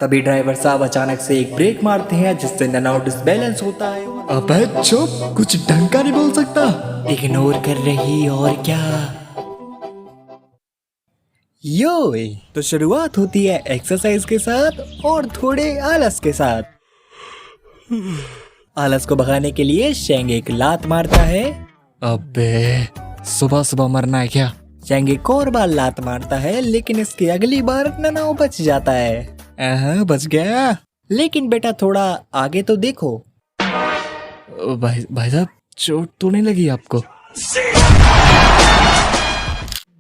तभी ड्राइवर साहब अचानक से एक ब्रेक मारते हैं जिससे ननाओ डिसबैलेंस होता है। अबे चुप, कुछ ढंग का नहीं बोल सकता। इग्नोर कर रही और क्या। योय, तो शुरुआत होती है एक्सरसाइज के साथ और थोड़े आलस के साथ। आलस को भगाने के लिए शेंग एक लात मारता है। अबे सुबह सुबह मरना है क्या? शेंग एक और बार लात मारता है लेकिन इसकी अगली बार ननाओ बच जाता है। बच गया। लेकिन बेटा थोड़ा आगे तो देखो। भाई साहब, चोट तो नहीं लगी आपको?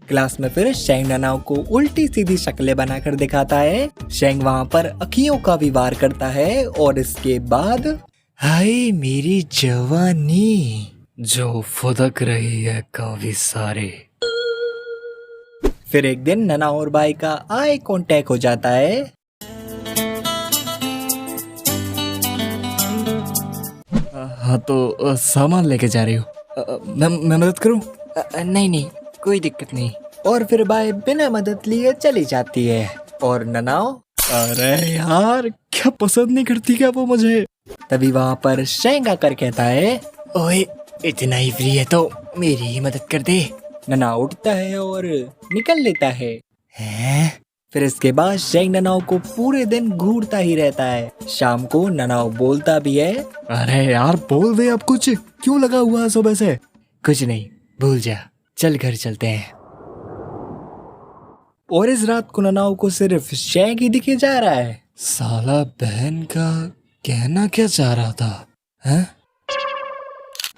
क्लास में फिर शेंग ननाओ को उल्टी सीधी शक्लें बनाकर दिखाता है। शेंग वहाँ पर अखियों का भी वार करता है और इसके बाद हाय मेरी जवानी जो फुदक रही है काफी सारे। फिर एक दिन ननाओ और बाई का आई कांटेक्ट हो जाता है। हाँ तो सामान लेके जा रही हो? मैं मदद करूं? नहीं नहीं, कोई दिक्कत नहीं। और फिर बाई बिना मदद लिए चली जाती है और ननाओ अरे यार, क्या पसंद नहीं करती क्या वो मुझे? तभी वहाँ पर शेंग आकर कहता है, ओए इतना ही फ्री है तो मेरी ही मदद कर दे। ननाओ उठता है और निकल लेता है। फिर इसके बाद शेंग ननाओ को पूरे दिन घूरता ही रहता है। शाम को ननाओ बोलता भी है, अरे यार बोल दे अब कुछ, क्यों लगा हुआ है सुबह से? कुछ नहीं, भूल जा, चल घर चलते हैं। और इस रात को ननाओ को सिर्फ शेंग ही दिखे जा रहा है। साला बहन का कहना क्या चाह रहा था? हैं?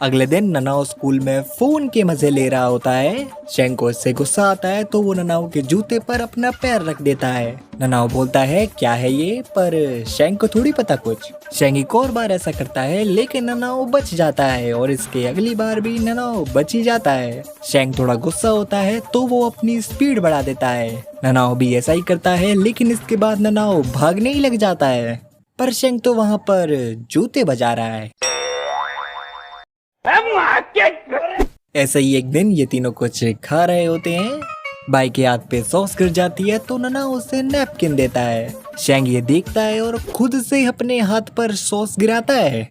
अगले दिन ननाओ स्कूल में फोन के मजे ले रहा होता है। शेंग को इससे गुस्सा आता है तो वो ननाओ के जूते पर अपना पैर रख देता है। ननाओ बोलता है क्या है ये, पर शेंग को थोड़ी पता कुछ। शेंग एक और बार ऐसा करता है लेकिन ननाओ बच जाता है और इसके अगली बार भी ननाओ बच ही जाता है। शेंग थोड़ा गुस्सा होता है तो वो अपनी स्पीड बढ़ा देता है। ननाओ भी ऐसा ही करता है लेकिन इसके बाद ननाओ भागने ही लग जाता है, पर शेंग तो वहाँ पर जूते बजा रहा है। ऐसे ही एक दिन ये तीनों कुछ खा रहे होते हैं। बाई के हाथ पे सॉस गिर जाती है तो ननाओ उसे नैपकिन देता है। शेंग ये देखता है और खुद से अपने हाथ पर सॉस गिराता है।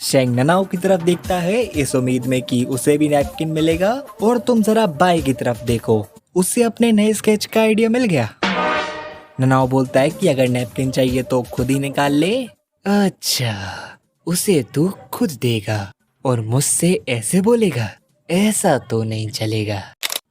शेंग ननाओ की तरफ देखता है इस उम्मीद में कि उसे भी नैपकिन मिलेगा। और तुम जरा बाई की तरफ देखो, उससे अपने नए स्केच का आइडिया मिल गया। ननाओ बोलता है कि अगर नैपकिन चाहिए तो खुद ही निकाल ले। अच्छा, उसे तू खुद देगा और मुझसे ऐसे बोलेगा? ऐसा तो नहीं चलेगा।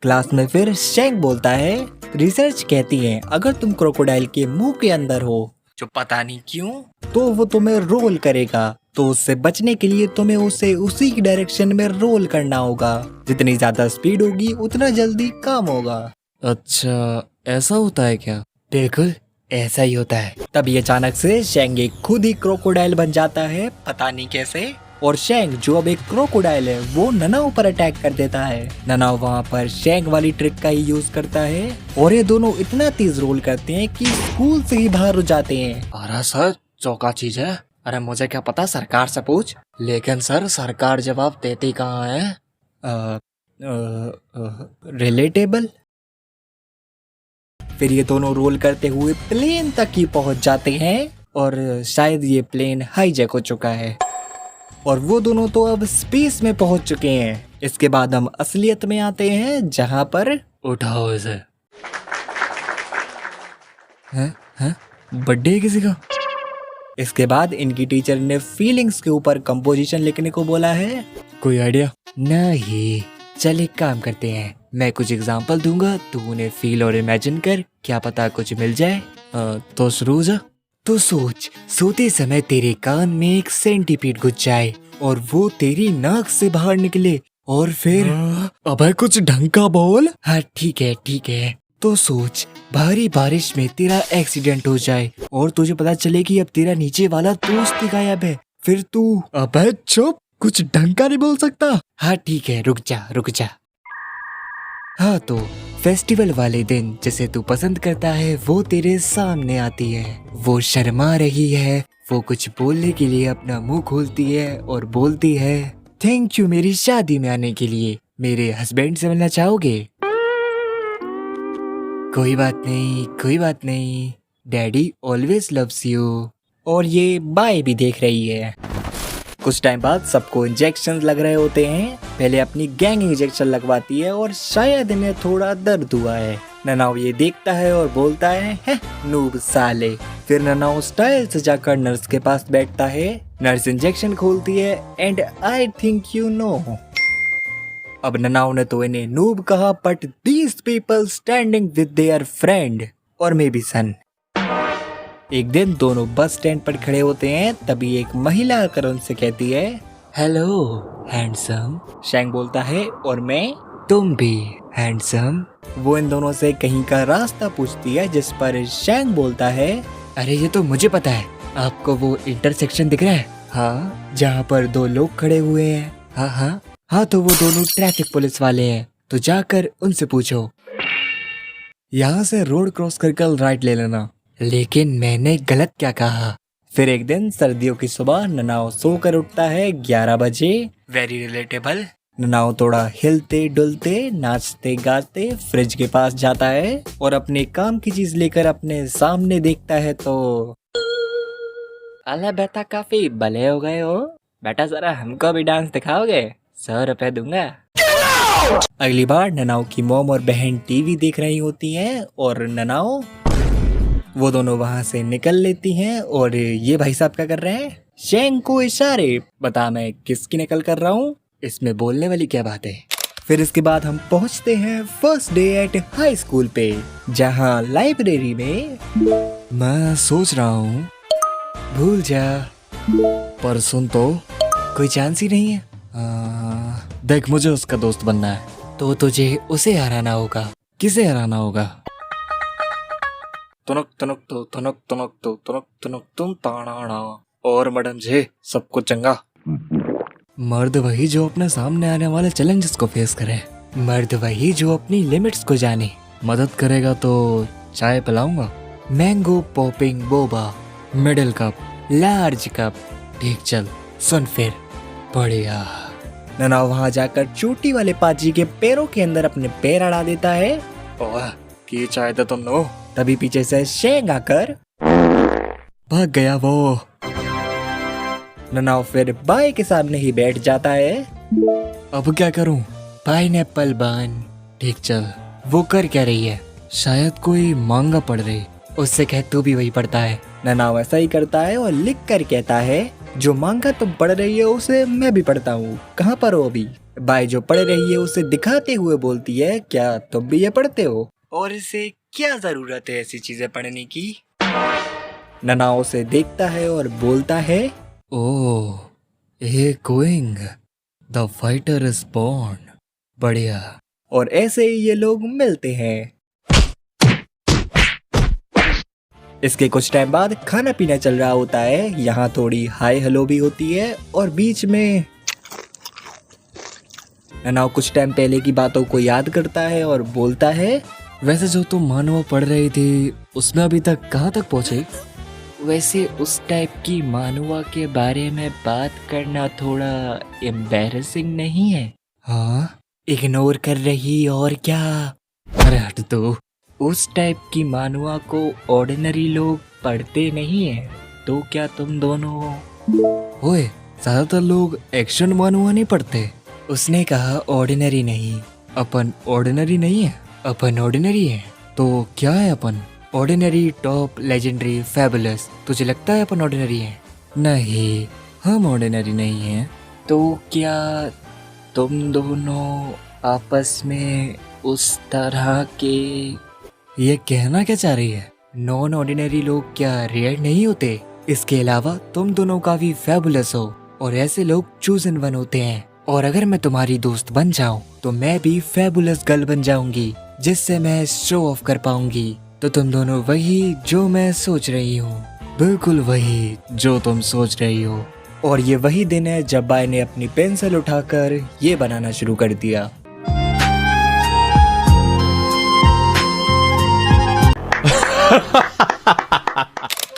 क्लास में फिर शेंग बोलता है, रिसर्च कहती है अगर तुम क्रोकोडाइल के मुंह के अंदर हो, जो पता नहीं क्यों, तो वो तुम्हें रोल करेगा। तो उससे बचने के लिए तुम्हें उसे उसी की डायरेक्शन में रोल करना होगा। जितनी ज्यादा स्पीड होगी उतना जल्दी काम होगा। अच्छा, ऐसा होता है क्या? बिल्कुल ऐसा ही होता है। तभी अचानक से शेंग एक खुद ही क्रोकोडाइल बन जाता है, पता नहीं कैसे। और शेंग जो अब एक क्रोकोडाइल है वो ननाओ पर अटैक कर देता है। ननाओ वहाँ पर शेंग वाली ट्रिक का ही यूज करता है और ये दोनों इतना तेज रोल करते हैं कि स्कूल से ही बाहर हो जाते हैं। अरे सर, चौका चीज है। अरे मुझे क्या पता, सरकार से पूछ। लेकिन सर सरकार जवाब देती कहाँ है? रिलेटेबल। फिर ये दोनों रोल करते हुए प्लेन तक ही पहुंच जाते हैं और शायद ये प्लेन हाईजैक हो चुका है और वो दोनों तो अब स्पेस में पहुंच चुके हैं। इसके बाद हम असलियत में आते हैं जहां पर उठाओ इसे। हैं? बर्थडे है किसी का? इसके बाद इनकी टीचर ने फीलिंग्स के ऊपर कंपोजिशन लिखने को बोला है। कोई आइडिया? नहीं, चल एक काम करते हैं, मैं कुछ एग्जांपल दूंगा, तू उन्हें फील और इमेजिन कर, क्या पता कुछ मिल जाए। तो शुरू हो जा। तो सोच, सोते समय तेरे कान में एक सेंटीपीड घुस जाए और वो तेरी नाक से बाहर निकले और फिर अबे कुछ ढंग का बोल। हाँ ठीक है। तो सोच, भारी बारिश में तेरा एक्सीडेंट हो जाए और तुझे पता चले कि अब तेरा नीचे वाला दोस्त ही गायब है। फिर तू अबे चुप, कुछ ढंग का नहीं बोल सकता। हाँ ठीक है, रुक जा। हाँ तो फेस्टिवल वाले दिन जिसे तू पसंद करता है वो तेरे सामने आती है। वो शर्मा रही है, वो कुछ बोलने के लिए अपना मुंह खोलती है और बोलती है, थैंक यू मेरी शादी में आने के लिए, मेरे हस्बैंड से मिलना चाहोगे? कोई बात नहीं, कोई बात नहीं, डैडी ऑलवेज लव्स यू। और ये बाय भी देख रही है। कुछ टाइम बाद सबको इंजेक्शन लग रहे होते हैं। पहले अपनी गैंग इंजेक्शन लगवाती है और शायद इन्हें थोड़ा दर्द हुआ है। ननाओ ये देखता है और बोलता है नूब साले। फिर ननाओ स्टाइल से जाकर नर्स के पास बैठता है। नर्स इंजेक्शन खोलती है and I think you know. अब ननाओ ने तो इन्हें नूब कहा, but these people standing with their friend और मे बी सन। एक दिन दोनों बस स्टैंड पर खड़े होते हैं, तभी एक महिला आकर उनसे कहती है हेलो हैंडसम। शैंग बोलता है और मैं, तुम भी हैंडसम। वो इन दोनों से कहीं का रास्ता पूछती है, जिस पर शैंग बोलता है अरे ये तो मुझे पता है। आपको वो इंटरसेक्शन दिख रहा है? हाँ, जहाँ पर दो लोग खड़े हुए हैं। हाँ, तो वो दोनों ट्रैफिक पुलिस वाले हैं, तो जाकर उनसे पूछो। यहाँ से रोड क्रॉस कर राइट ले लेना। लेकिन मैंने गलत क्या कहा? फिर एक दिन सर्दियों की सुबह ननाओ सोकर उठता है 11 बजे। Very relatable. ननाओ थोड़ा हिलते डुलते नाचते गाते फ्रिज के पास जाता है और अपने काम की चीज लेकर अपने सामने देखता है तो अल्लाह बेटा काफी भले हो गए हो बेटा, जरा हमको भी डांस दिखाओगे? 100 रुपए दूंगा। अगली बार ननाओ की मॉम और बहन टीवी देख रही होती हैं और ननाओ वो दोनों वहां से निकल लेती हैं। और ये भाई साहब क्या कर रहे हैं? शैंग को इशारे। बता मैं किसकी नकल कर रहा हूँ? इसमें बोलने वाली क्या बात है? फिर इसके बाद हम पहुंचते हैं first day at high school पे, जहाँ लाइब्रेरी में मैं सोच रहा हूँ भूल जा, पर सुन तो कोई चांस ही नहीं है। देख मुझे उसका दोस्त बनना है, तो तुझे उसे हराना होगा। किसे हराना होगा? तुनक तुनक तो तुनक तुनक तो तुनक तुनक तुम ताना। और मैडम जी सबको चंगा। मर्द वही जो अपने सामने आने वाले चैलेंजेस को फेस करे। मर्द वही जो अपनी लिमिट्स को जाने। मदद करेगा तो चाय पिलाऊंगा। Mango popping boba, middle cup, large cup. ठीक चल सुन फिर। बढ़िया। नना वहां जाकर चोटी वाले पाजी के पैरों के अंदर अपने पैर अड़ा देता है। ओह की चाय तो तुम लो। तभी पीछे से शैंग आकर भाग गया वो। ननाओ फिर बाय के सामने ही बैठ जाता है। अब क्या करूं? पाइनएप्पल बन। ठीक चल। वो कर क्या रही है? शायद कोई मांगा पढ़ रही। उससे कह तू भी वही पढ़ता है। ननाओ ऐसा ही करता है और लिख कर कहता है जो मांगा तुम पढ़ रही है उसे मैं भी पढ़ता हूँ। कहाँ पर हो अभी? बाय जो पढ़ रही है उसे दिखाते हुए बोलती है क्या तुम भी ये पढ़ते हो? और इसे क्या जरूरत है ऐसी चीजें पढ़ने की? ननाओ से देखता है और बोलता है oh a going the fighter is born. बढ़िया। और ऐसे ही ये लोग मिलते हैं। इसके कुछ टाइम बाद खाना पीना चल रहा होता है। यहाँ थोड़ी हाय हेलो भी होती है और बीच में ननाओ कुछ टाइम पहले की बातों को याद करता है और बोलता है वैसे जो तुम मानवा पढ़ रही थी उसमें अभी तक कहाँ तक पहुँचे? वैसे उस टाइप की मानवा के बारे में बात करना थोड़ा एम्बैरेसिंग नहीं है? हाँ इग्नोर कर रही और क्या? अरे हट तो। उस टाइप की मानवा को ऑर्डिनरी लोग पढ़ते नहीं है, तो क्या तुम दोनों? ओए ज्यादातर लोग एक्शन मानवा नहीं पढ़ते। उसने कहा ऑर्डिनरी नहीं। अपन ऑर्डिनरी नहीं है, अपन ऑर्डिनरी है। तो क्या है अपन? Ordinary, top, legendary, fabulous. तुझे लगता है अपन ऑर्डिनरी है? नहीं हम ऑर्डिनरी नहीं हैं। तो क्या तुम दोनों आपस में उस तरह के? ये कहना क्या चाह रही है? नॉन ऑर्डिनरी लोग क्या रेयर नहीं होते? इसके अलावा तुम दोनों काफी फैबुलस हो और ऐसे लोग चूजन वन होते हैं। और अगर मैं तुम्हारी दोस्त बन जाऊं तो मैं भी फैबुलस गर्ल बन जाऊंगी, जिससे मैं शो ऑफ कर पाऊंगी। तो तुम दोनों वही जो मैं सोच रही हूँ, बिल्कुल वही जो तुम सोच रही हो। और ये वही दिन है जब बाय ने अपनी पेंसिल उठाकर ये बनाना शुरू कर दिया।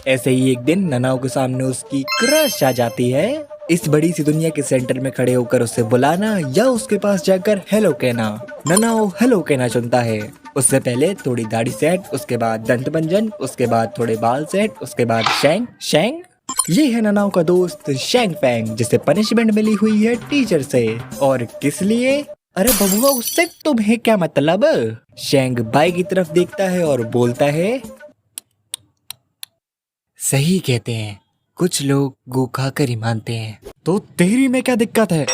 ऐसे ही एक दिन ननाओ के सामने उसकी क्रश आ जाती है। इस बड़ी सी दुनिया के सेंटर में खड़े होकर उसे बुलाना या उसके पास जाकर हेलो कहना। ननाओ हेलो कहना चुनता है। उससे पहले थोड़ी दाढ़ी सेट, उसके बाद दंत मंजन, उसके बाद थोड़े बाल सेट, उसके बाद शेंग शेंग। ये है ननाओ का दोस्त शेंग फैंग, जिसे पनिशमेंट मिली हुई है टीचर से। और किस लिए? अरे बबुआ, उससे तुम्हें क्या मतलब? शेंग बाई की तरफ देखता है और बोलता है, सही कहते हैं, कुछ लोग गू खाकर ही मानते हैं। तो तेरी में क्या दिक्कत है?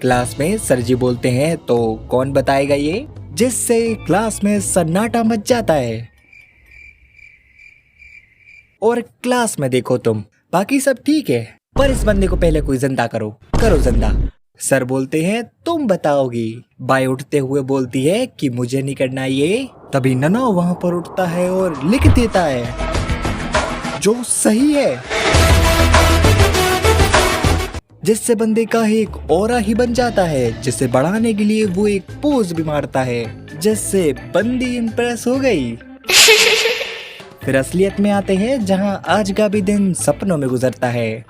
क्लास में सर जी बोलते हैं, तो कौन बताएगा ये? जिससे क्लास में सन्नाटा मच जाता है। और क्लास में देखो तुम, बाकी सब ठीक है, पर इस बंदे को पहले कोई जिंदा करो, करो जिंदा। सर बोलते हैं, तुम बताओगी। बाई उठते हुए बोलती है कि मुझे नहीं करना ये। तभी नना वहां पर उठता है और लिख देता है, जो सही है, जिससे बंदे का एक ऑरा ही बन जाता है, जिसे बढ़ाने के लिए वो एक पोज भी मारता है, जिससे बंदी इंप्रेस हो गई। फिर असलियत में आते हैं, जहां आज का भी दिन सपनों में गुजरता है।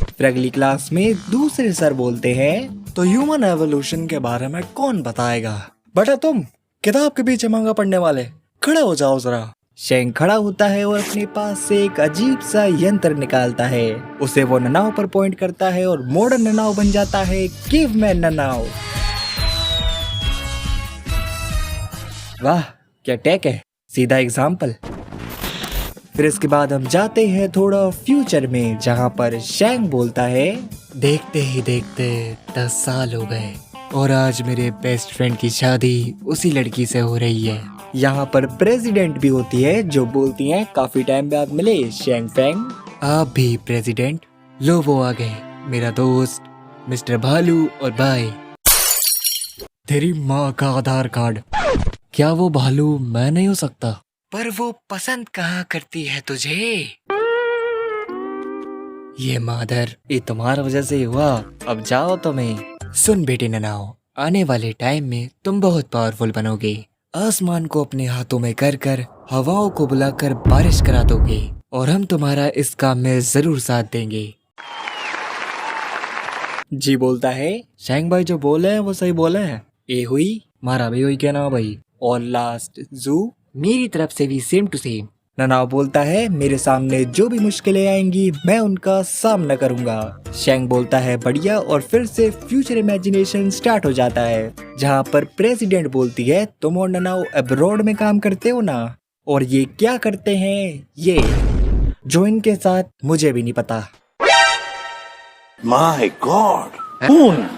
फिर अगली क्लास में दूसरे सर बोलते हैं, तो ह्यूमन एवोल्यूशन के बारे में कौन बताएगा? बेटा तुम किताब के पीछे मांगा पढ़ने वाले, खड़े हो जाओ जरा। शेंग खड़ा होता है और अपने पास से एक अजीब सा यंत्र निकालता है। उसे वो ननाव पर पॉइंट करता है और मॉडर्न ननाव बन जाता है केवमैन ननाव। वाह क्या टेक है, सीधा एग्जाम्पल। फिर इसके बाद हम जाते हैं थोड़ा फ्यूचर में, जहाँ पर शेंग बोलता है, देखते ही देखते 10 साल हो गए और आज मेरे बेस्ट फ्रेंड की शादी उसी लड़की से हो रही है। यहाँ पर प्रेसिडेंट भी होती है, जो बोलती है, काफी टाइम बाद मिले शेंग फैंग। आप भी प्रेसिडेंट? लो वो आ गए, मेरा दोस्त मिस्टर भालू और भाई। तेरी माँ का आधार कार्ड। क्या वो भालू मैं नहीं हो सकता? पर वो पसंद कहाँ करती है तुझे? ये मादर, ये तुम्हारा वजह से हुआ, अब जाओ तुम्हें। सुन बेटे ननाओ, आने वाले टाइम में तुम बहुत पावरफुल बनोगे। आसमान को अपने हाथों में कर कर हवाओं को बुलाकर बारिश करा दोगे और हम तुम्हारा इस काम में जरूर साथ देंगे। जी बोलता है, शेंग भाई जो बोले हैं वो सही बोले हैं। ए हुई, मारा भी हुई क्या ना भाई? और लास्ट जू। मेरी तरफ से भी सेम टू सेम। ननाव बोलता है, मेरे सामने जो भी मुश्किलें आएंगी मैं उनका सामना करूंगा। शेंग बोलता है, बढ़िया। और फिर से फ्यूचर इमेजिनेशन स्टार्ट हो जाता है, जहाँ पर प्रेसिडेंट बोलती है, तुम और ननाव अब्रॉड में काम करते हो ना, और ये क्या करते हैं ये, जो इनके साथ मुझे भी नहीं पता। My God.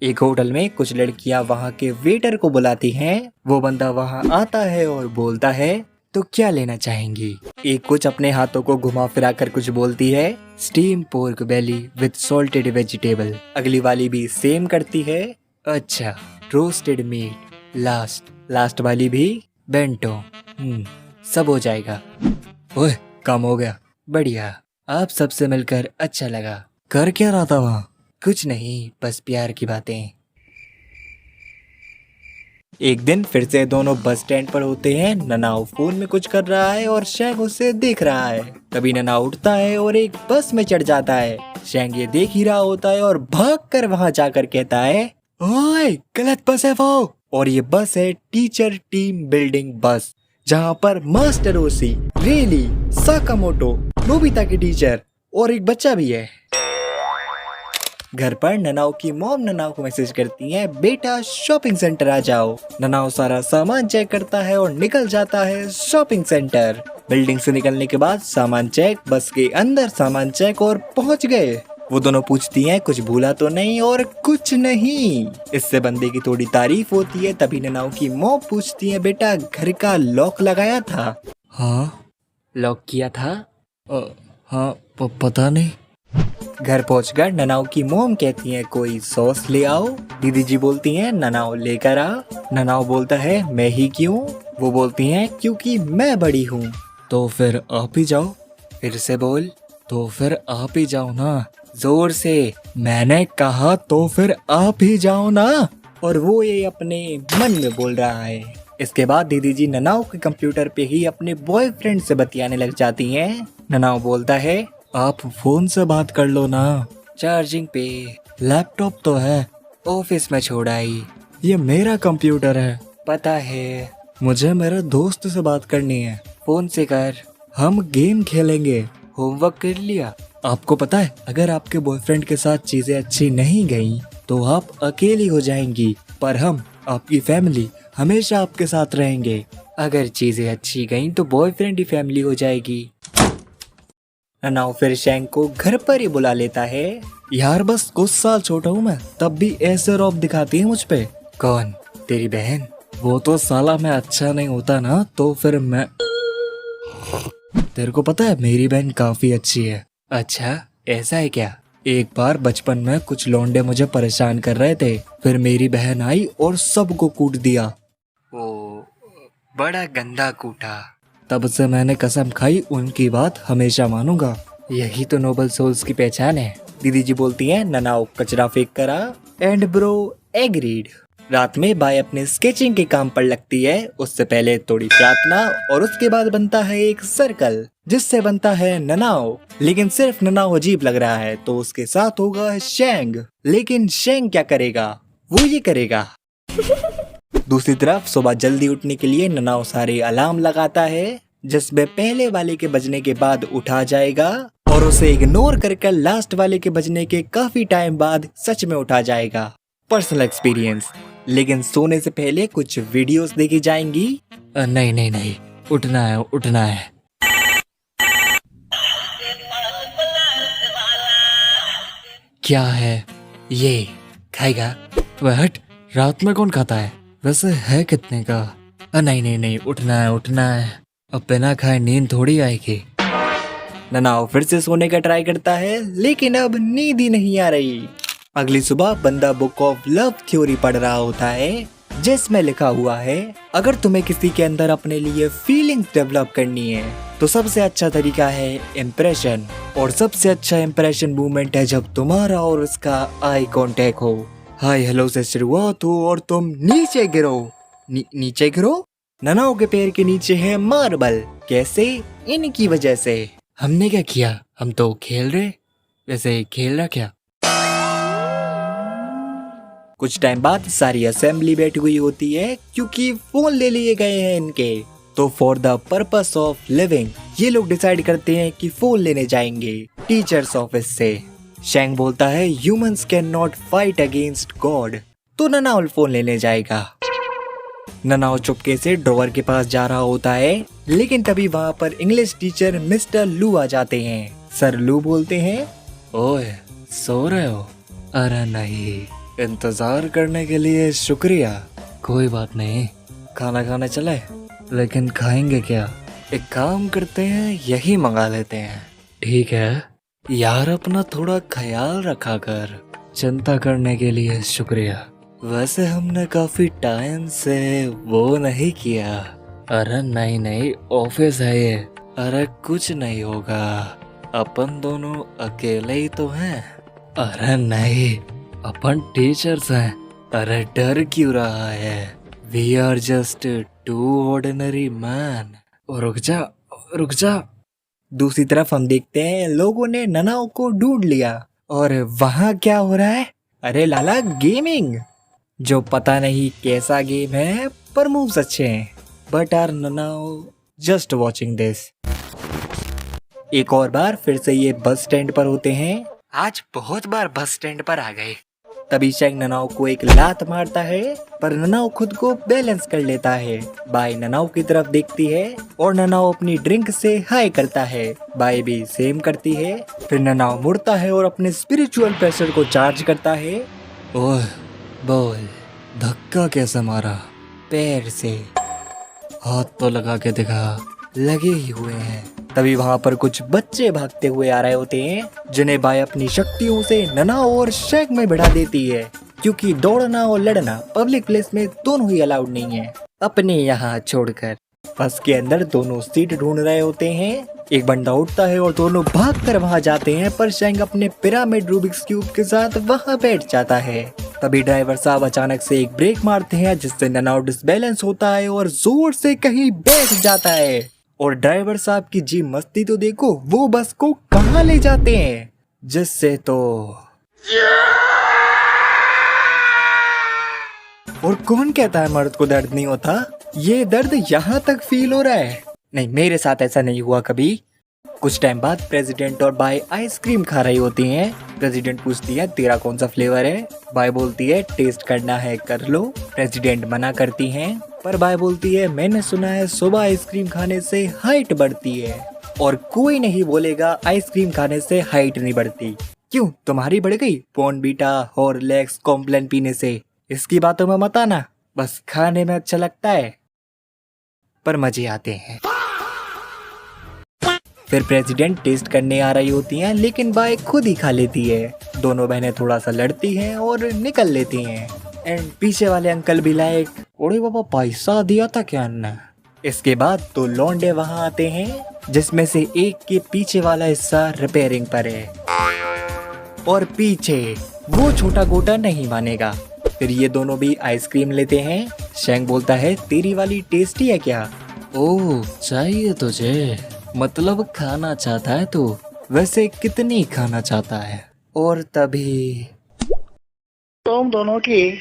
एक होटल में कुछ लड़कियां वहाँ के वेटर को बुलाती हैं। वो बंदा वहाँ आता है और बोलता है, तो क्या लेना चाहेंगी? एक कुछ अपने हाथों को घुमा फिरा कर कुछ बोलती है, steam pork belly with salted vegetable. अगली वाली भी सेम करती है, अच्छा रोस्टेड मीट। लास्ट वाली भी बेंटो। सब हो जाएगा। ओए काम हो गया। बढ़िया। आप सबसे मिलकर अच्छा लगा। कर क्या रहा था वहाँ? कुछ नहीं, बस प्यार की बातें। एक दिन फिर से दोनों बस स्टैंड पर होते हैं। ननाव फोन में कुछ कर रहा है और शेंग उसे देख रहा है। तभी ननाव उठता है और एक बस में चढ़ जाता है। शेंग ये देख ही रहा होता है और भागकर वहां जाकर कहता है, ओए गलत बस है वो। और ये बस है टीचर टीम बिल्डिंग बस, जहाँ पर मास्टर ओसी, रेली, साकामोटो, नोबिता की टीचर और एक बच्चा भी है। घर पर ननाव की मॉम ननाव को मैसेज करती है, बेटा शॉपिंग सेंटर आ जाओ। ननाव सारा सामान चेक करता है और निकल जाता है शॉपिंग सेंटर। बिल्डिंग से निकलने के बाद सामान चेक, बस के अंदर सामान चेक और पहुंच गए। वो दोनों पूछती हैं, कुछ भूला तो नहीं? और कुछ नहीं। इससे बंदे की थोड़ी तारीफ होती है। तभी ननाव की मॉम पूछती है, बेटा घर का लॉक लगाया था? हाँ लॉक किया था? हाँ पता नहीं। घर पहुंचकर ननाव की मोम कहती है, कोई सॉस ले आओ। दीदी जी बोलती हैं, ननाव लेकर आ। ननाव बोलता है, मैं ही क्यों? वो बोलती हैं, क्योंकि मैं बड़ी हूँ। तो फिर आप ही जाओ। फिर से बोल। तो फिर आप ही जाओ ना। जोर से। मैंने कहा तो फिर आप ही जाओ ना। और वो ये अपने मन में बोल रहा है। इसके बाद दीदी जी ननाव के कंप्यूटर पे ही अपने बॉयफ्रेंड से बतियाने लग जाती हैं। ननाव बोलता है, आप फोन से बात कर लो ना। चार्जिंग पे। लैपटॉप तो है। ऑफिस में छोड़ आई। ये मेरा कंप्यूटर है। पता है, मुझे मेरे दोस्त से बात करनी है। फोन से कर। हम गेम खेलेंगे। होमवर्क कर लिया? आपको पता है, अगर आपके बॉयफ्रेंड के साथ चीजें अच्छी नहीं गई तो आप अकेली हो जाएंगी, पर हम, आपकी फैमिली, हमेशा आपके साथ रहेंगे। अगर चीजें अच्छी गईं तो बॉयफ्रेंड ही फैमिली हो जाएगी। ननाओ फिर शैंग को घर पर ही बुला लेता है। यार बस कुछ साल छोटा हूँ मैं, तब भी ऐसे रौब दिखाती है मुझ पे। कौन? तेरी बहन? वो तो साला मैं अच्छा नहीं होता ना, तो फिर मैं। तेरे को पता है मेरी बहन काफी अच्छी है। अच्छा, ऐसा है क्या? एक बार बचपन में कुछ लौंडे मुझे परेशान कर रहे थे, फिर मेरी बहन आई और सबको कूट दिया। ओ, बड़ा गंदा कूटा। तब से मैंने कसम खाई उनकी बात हमेशा मानूंगा। यही तो नोबल सोल्स की पहचान है। दीदी जी बोलती हैं, ननाओ कचरा फेंक कर आ, एंड ब्रो एग्रीड। रात में बाय अपने स्केचिंग के काम पर लगती है। उससे पहले थोड़ी प्रार्थना और उसके बाद बनता है एक सर्कल, जिससे बनता है ननाओ। लेकिन सिर्फ ननाओ अजीब लग रहा है तो उसके साथ होगा शेंग। लेकिन शेंग क्या करेगा? वो ये करेगा। दूसरी तरफ सुबह जल्दी उठने के लिए ननाओ सारे अलार्म लगाता है, जिसमें पहले वाले के बजने के बाद उठा जाएगा और उसे इग्नोर करके लास्ट वाले के बजने के काफी टाइम बाद सच में उठा जाएगा। Personal experience. लेकिन सोने से पहले कुछ वीडियोस देखी जाएंगी। नहीं नहीं नहीं, उठना है, उठना है। क्या है ये? खाएगा? वह हट, रात में कौन खाता है? वैसे है कितने का? नहीं नहीं नहीं, उठना है, उठना है। अब बिना खाए नींद थोड़ी आएगी। ननाओ फिर से सोने का ट्राई करता है, लेकिन अब नींद ही नहीं आ रही। अगली सुबह बंदा बुक ऑफ लव थ्योरी पढ़ रहा होता है, जिसमें लिखा हुआ है, अगर तुम्हें किसी के अंदर अपने लिए फीलिंग्स डेवलप करनी है तो सबसे अच्छा तरीका है इम्प्रेशन। और सबसे अच्छा इम्प्रेशन मूवमेंट है जब तुम्हारा और उसका आई कांटेक्ट हो, हाय हेलो से शुरुआत हो और तुम नीचे गिरो। नीचे गिरो? ननाओ के पैर के नीचे है मार्बल। कैसे? इनकी वजह से। हमने क्या किया? हम तो खेल रहे। वैसे खेल रहा क्या? कुछ टाइम बाद सारी असेंबली बैठी हुई होती है, क्योंकि फोन ले लिए गए हैं इनके। तो for the purpose of living ये लोग डिसाइड करते हैं कि फोन लेने जाएंगे टीचर्स ऑफिस से। शेंग बोलता है, humans can not fight against God. तो ननाओ फोन लेने जाएगा। ननाओ चुपके से ड्रॉवर के पास जा रहा होता है, लेकिन तभी वहाँ पर इंग्लिश टीचर मिस्टर लू आ जाते हैं। सर लू बोलते हैं, ओए, सो रहे हो? अरे नहीं, इंतजार करने के लिए शुक्रिया। कोई बात नहीं, खाना खाने चले? लेकिन खाएंगे क्या? एक काम करते हैं, यही मंगा लेते हैं। ठीक है। यार अपना थोड़ा ख्याल रखा कर। चिंता करने के लिए शुक्रिया। वैसे हमने काफी टाइम से वो नहीं किया। अरे नहीं नहीं, ऑफिस है ये। अरे कुछ नहीं होगा, अपन दोनों अकेले ही तो हैं। अरे नहीं, अपन टीचर्स हैं। अरे डर क्यों रहा है? We are just two ordinary man. रुक जा, रुक जा। दूसरी तरफ हम देखते हैं लोगों ने ननाओ को ढूंढ लिया। और वहाँ क्या हो रहा है? अरे लाला, गेमिंग। जो पता नहीं कैसा गेम है, पर मूव्स अच्छे हैं। बट आर ननाओ जस्ट वॉचिंग दिस। एक और बार फिर से ये बस स्टैंड पर होते हैं। आज बहुत बार बस स्टैंड पर आ गए। तभी शेंग ननाओ को एक लात मारता है, पर ननाओ खुद को बैलेंस कर लेता है। बाई ननाओ की तरफ देखती है और ननाओ अपनी ड्रिंक से हाई करता है। बाई भी सेम करती है। फिर ननाओ मुड़ता है और अपने स्पिरिचुअल प्रेशर को चार्ज करता है। ओह बोल, धक्का कैसे मारा? पैर से। हाथ तो लगा के दिखा। लगे ही हुए हैं। तभी वहाँ पर कुछ बच्चे भागते हुए आ रहे होते हैं, जिन्हें बाई अपनी शक्तियों से ननाओ और शेंग में बढ़ा देती है, क्योंकि दौड़ना और लड़ना पब्लिक प्लेस में दोनों ही अलाउड नहीं है, अपने यहाँ छोड़कर। बस के अंदर दोनों सीट ढूंढ रहे होते हैं। एक बंदा उठता है और दोनों भागकर वहाँ जाते हैं, पर शेंग अपने पिरामिड रूबिक्स क्यूब के साथ वहाँ बैठ जाता है। तभी ड्राइवर साहब अचानक से एक ब्रेक मारते हैं, जिससे ननाओ डिसबैलेंस होता है और जोर से कहीं बैठ जाता है। और ड्राइवर साहब की जी मस्ती तो देखो, वो बस को कहाँ ले जाते हैं, जिससे तो और कौन कहता है मर्द को दर्द नहीं होता? ये दर्द यहाँ तक फील हो रहा है। नहीं, मेरे साथ ऐसा नहीं हुआ कभी। कुछ टाइम बाद प्रेसिडेंट और बाई आइसक्रीम खा रही होती हैं। प्रेसिडेंट पूछती है तेरा कौन सा फ्लेवर है? बाई बोलती है टेस्ट करना है कर लो। प्रेसिडेंट मना करती हैं, पर बाई बोलती है मैंने सुना है सुबह आइसक्रीम खाने से हाइट बढ़ती है, और कोई नहीं बोलेगा आइसक्रीम खाने से हाइट नहीं बढ़ती। क्यों, तुम्हारी बढ़ गई? बॉर्नवीटा, हॉर्लिक्स, कॉम्प्लान पीने से? इसकी बातों में मत आना, बस खाने में अच्छा लगता है पर मजे आते हैं। फिर प्रेसिडेंट टेस्ट करने आ रही होती हैं, लेकिन बाई खुद ही खा लेती है। दोनों बहनें थोड़ा सा लड़ती हैं और निकल लेती हैं। एंड पीछे वाले अंकल भी लाइक ओरे बाबा पैसा दिया था क्या अन्ना? इसके बाद तो लौंडे वहाँ आते हैं, जिसमें से एक के पीछे वाला हिस्सा रिपेयरिंग पर है और पीछे वो छोटा गोटा नहीं मानेगा। फिर ये दोनों भी आइसक्रीम लेते हैं। शेंग बोलता है तेरी वाली टेस्टी है क्या? ओह चाहिए तुझे, मतलब खाना चाहता है तू? वैसे कितनी खाना चाहता है? और तभी तुम दोनों की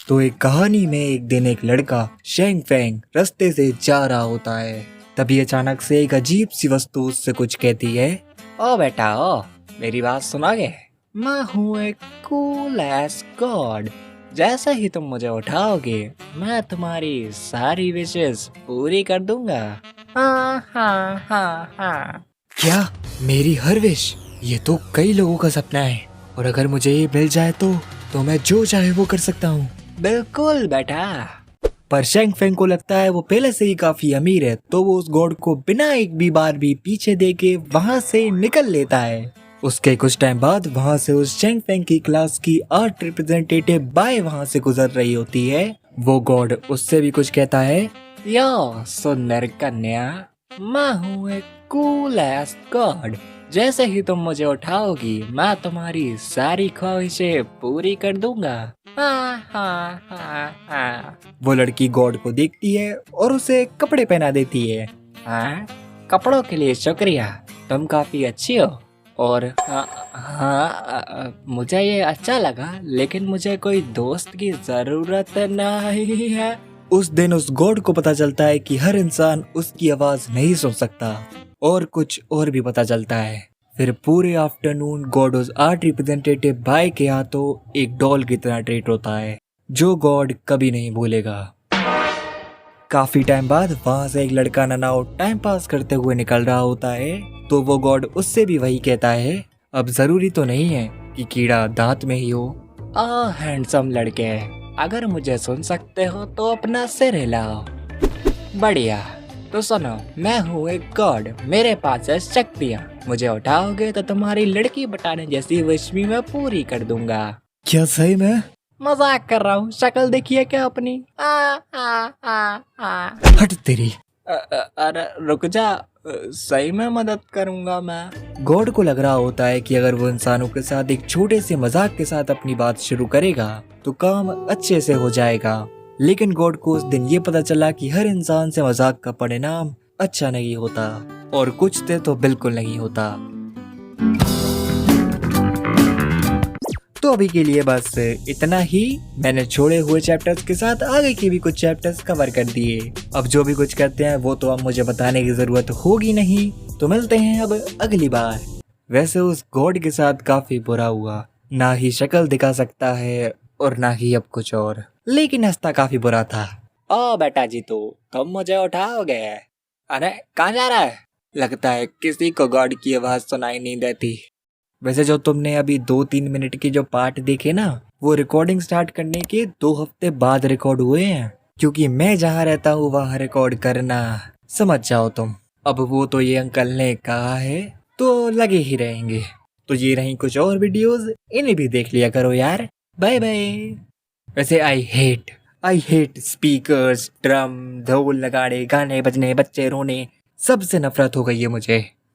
तो एक कहानी में एक दिन एक लड़का शेंग फेंग रास्ते से जा रहा होता है। तभी अचानक से एक अजीब सी वस्तु उससे कुछ कहती है। ओ बेटा ओ, मेरी बात सुनोगे? मैं हूँ एक कूल एस गॉड। जैसे ही तुम मुझे उठाओगे मैं तुम्हारी सारी विशेष पूरी कर दूंगा। हाँ हाँ हाँ हाँ। क्या मेरी हर विश? ये तो कई लोगों का सपना है, और अगर मुझे ये मिल जाए तो मैं जो चाहे वो कर सकता हूँ। बिल्कुल बेटा। पर शेंग फेंग को लगता है वो पहले से ही काफी अमीर है, तो वो उस गॉड को बिना एक भी बार भी पीछे देके वहाँ से निकल लेता है। उसके कुछ टाइम बाद वहाँ से उस शेंग फेंग की क्लास की आर्ट रिप्रेजेंटेटिव बाय वहाँ से गुजर रही होती है। वो गॉड उससे भी कुछ कहता है। यो सुंदर कन्या, मैं हूँ एक कूल एस गॉड। जैसे ही तुम मुझे उठाओगी मैं तुम्हारी सारी ख्वाहिशें पूरी कर दूंगा। हाँ हाँ हाँ हाँ। वो लड़की गॉड को देखती है और उसे कपड़े पहना देती है। हाँ, कपड़ों के लिए शुक्रिया, तुम काफी अच्छी हो। और मुझे ये अच्छा लगा, लेकिन मुझे कोई दोस्त की जरूरत नहीं है। उस दिन उस गॉड को पता चलता है कि हर इंसान उसकी आवाज नहीं सुन सकता, और कुछ और भी पता चलता है। फिर पूरे आफ्टरनून गॉड उस आर्ट रिप्रेजेंटेटिव भाई के हाथों एक डॉल की तरह ट्रीट होता है, जो गॉड कभी नहीं भूलेगा। काफी टाइम बाद वहाँ से एक लड़का ननाओ टाइम पास करते हुए निकल रहा होता है, तो वो गॉड उससे भी वही कहता है। अब जरूरी तो नहीं है कि कीड़ा दांत में ही हो। हैंडसम लड़के, अगर मुझे सुन सकते हो तो अपना सिर हिलाओ। बढ़िया, तो सुनो, मैं हूँ एक गॉड, मेरे पास है शक्तियाँ। मुझे उठाओगे तो तुम्हारी लड़की बटाने जैसी विश भी मैं पूरी कर दूंगा। क्या सही में? मजाक कर रहा हूँ, शक्ल देखिए क्या अपनी। हट तेरी। अरे रुक जा, सही में मदद करूंगा मैं। गॉड को लग रहा होता है कि अगर वो इंसानों के साथ एक छोटे से मजाक के साथ अपनी बात शुरू करेगा तो काम अच्छे से हो जाएगा। लेकिन गॉड को उस दिन ये पता चला कि हर इंसान से मजाक का परिणाम अच्छा नहीं होता, और कुछ से तो बिल्कुल नहीं होता। तो अभी के लिए बस इतना ही। मैंने छोड़े हुए चैप्टर्स के साथ आगे के भी कुछ चैप्टर्स कवर कर दिए। अब जो भी कुछ करते हैं वो तो अब मुझे बताने की जरूरत होगी नहीं, तो मिलते हैं अब अगली बार। वैसे उस गॉड के साथ काफी बुरा हुआ, ना ही शक्ल दिखा सकता है और ना ही अब कुछ और, लेकिन हंसता काफी बुरा था। ओ बेटा जी, तो तुम मुझे उठाओगे? अरे कहाँ जा रहा है? लगता है किसी को गॉड की आवाज सुनाई नहीं देती। वैसे जो तुमने अभी 2-3 मिनट के जो पार्ट देखे ना, वो रिकॉर्डिंग स्टार्ट करने के 2 हफ्ते बाद रिकॉर्ड हुए हैं, क्योंकि मैं जहाँ रहता हूँ वहाँ रिकॉर्ड करना समझ जाओ तुम। अब वो तो ये अंकल ने कहा है तो लगे ही रहेंगे। तो ये रही कुछ और वीडियोस, इन्हें भी देख लिया करो यार। Bye bye. वैसे आई हेट स्पीकर्स, ड्रम, ढोल, नगाड़े, गाने बजने, बच्चे रोने, सबसे नफरत हो गई है मुझे।